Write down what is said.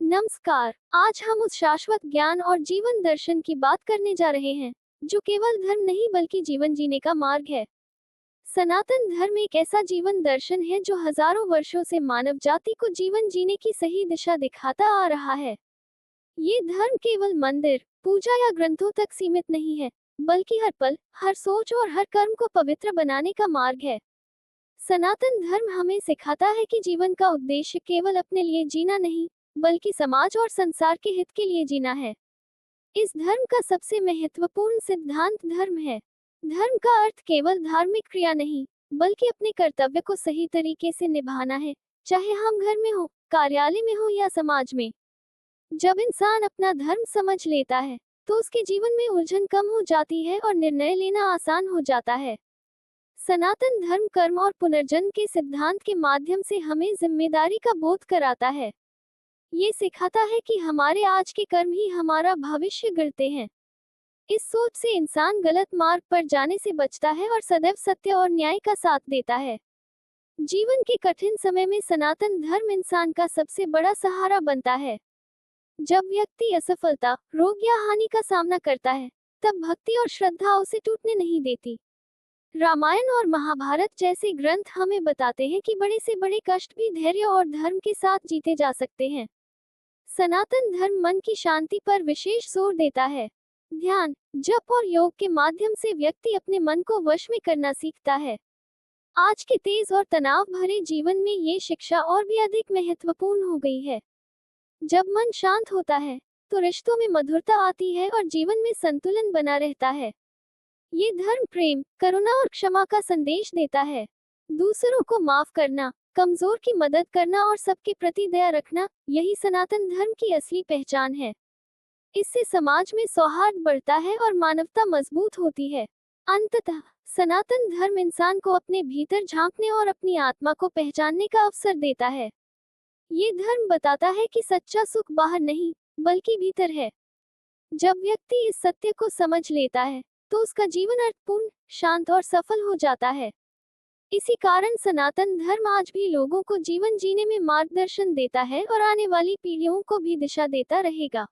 नमस्कार। आज हम उस शाश्वत ज्ञान और जीवन दर्शन की बात करने जा रहे हैं जो केवल धर्म नहीं बल्कि जीवन जीने का मार्ग है। सनातन धर्म एक ऐसा जीवन दर्शन है जो हजारों वर्षों से मानव जाति को जीवन जीने की सही दिशा दिखाता आ रहा है। ये धर्म केवल मंदिर, पूजा या ग्रंथों तक सीमित नहीं है, बल्कि हर पल, हर सोच और हर कर्म को पवित्र बनाने का मार्ग है। सनातन धर्म हमें सिखाता है कि जीवन का उद्देश्य केवल अपने लिए जीना नहीं, बल्कि समाज और संसार के हित के लिए जीना है। इस धर्म का सबसे महत्वपूर्ण सिद्धांत धर्म है। धर्म का अर्थ केवल धार्मिक क्रिया नहीं, बल्कि अपने कर्तव्य को सही तरीके से निभाना है, चाहे हम घर में हो, कार्यालय में हो या समाज में। जब इंसान अपना धर्म समझ लेता है, तो उसके जीवन में उलझन कम हो जाती है और निर्णय लेना आसान हो जाता है। सनातन धर्म कर्म और पुनर्जन्म के सिद्धांत के माध्यम से हमें जिम्मेदारी का बोध कराता है। ये सिखाता है कि हमारे आज के कर्म ही हमारा भविष्य गढ़ते हैं। इस सोच से इंसान गलत मार्ग पर जाने से बचता है और सदैव सत्य और न्याय का साथ देता है। जीवन के कठिन समय में सनातन धर्म इंसान का सबसे बड़ा सहारा बनता है। जब व्यक्ति असफलता, रोग या हानि का सामना करता है, तब भक्ति और श्रद्धा उसे टूटने नहीं देती। रामायण और महाभारत जैसे ग्रंथ हमें बताते हैं कि बड़े से बड़े कष्ट भी धैर्य और धर्म के साथ जीते जा सकते हैं। सनातन धर्म मन की शांति पर विशेष जोर देता है। ध्यान, जप और योग के माध्यम से व्यक्ति अपने मन को वश में करना सीखता है। आज के तेज और तनाव भरे जीवन में ये शिक्षा और भी अधिक महत्वपूर्ण हो गई है। जब मन शांत होता है, तो रिश्तों में मधुरता आती है और जीवन में संतुलन बना रहता है। ये धर्म प्रेम, करुणा और क्षमा का संदेश देता है। दूसरों को माफ करना, कमजोर की मदद करना और सबके प्रति दया रखना, यही सनातन धर्म की असली पहचान है। इससे समाज में सौहार्द बढ़ता है और मानवता मजबूत होती है। अंततः सनातन धर्म इंसान को अपने भीतर झांकने और अपनी आत्मा को पहचानने का अवसर देता है। ये धर्म बताता है कि सच्चा सुख बाहर नहीं, बल्कि भीतर है। जब व्यक्ति इस सत्य को समझ लेता है, तो उसका जीवन अर्थपूर्ण, शांत और सफल हो जाता है। इसी कारण सनातन धर्म आज भी लोगों को जीवन जीने में मार्गदर्शन देता है और आने वाली पीढ़ियों को भी दिशा देता रहेगा।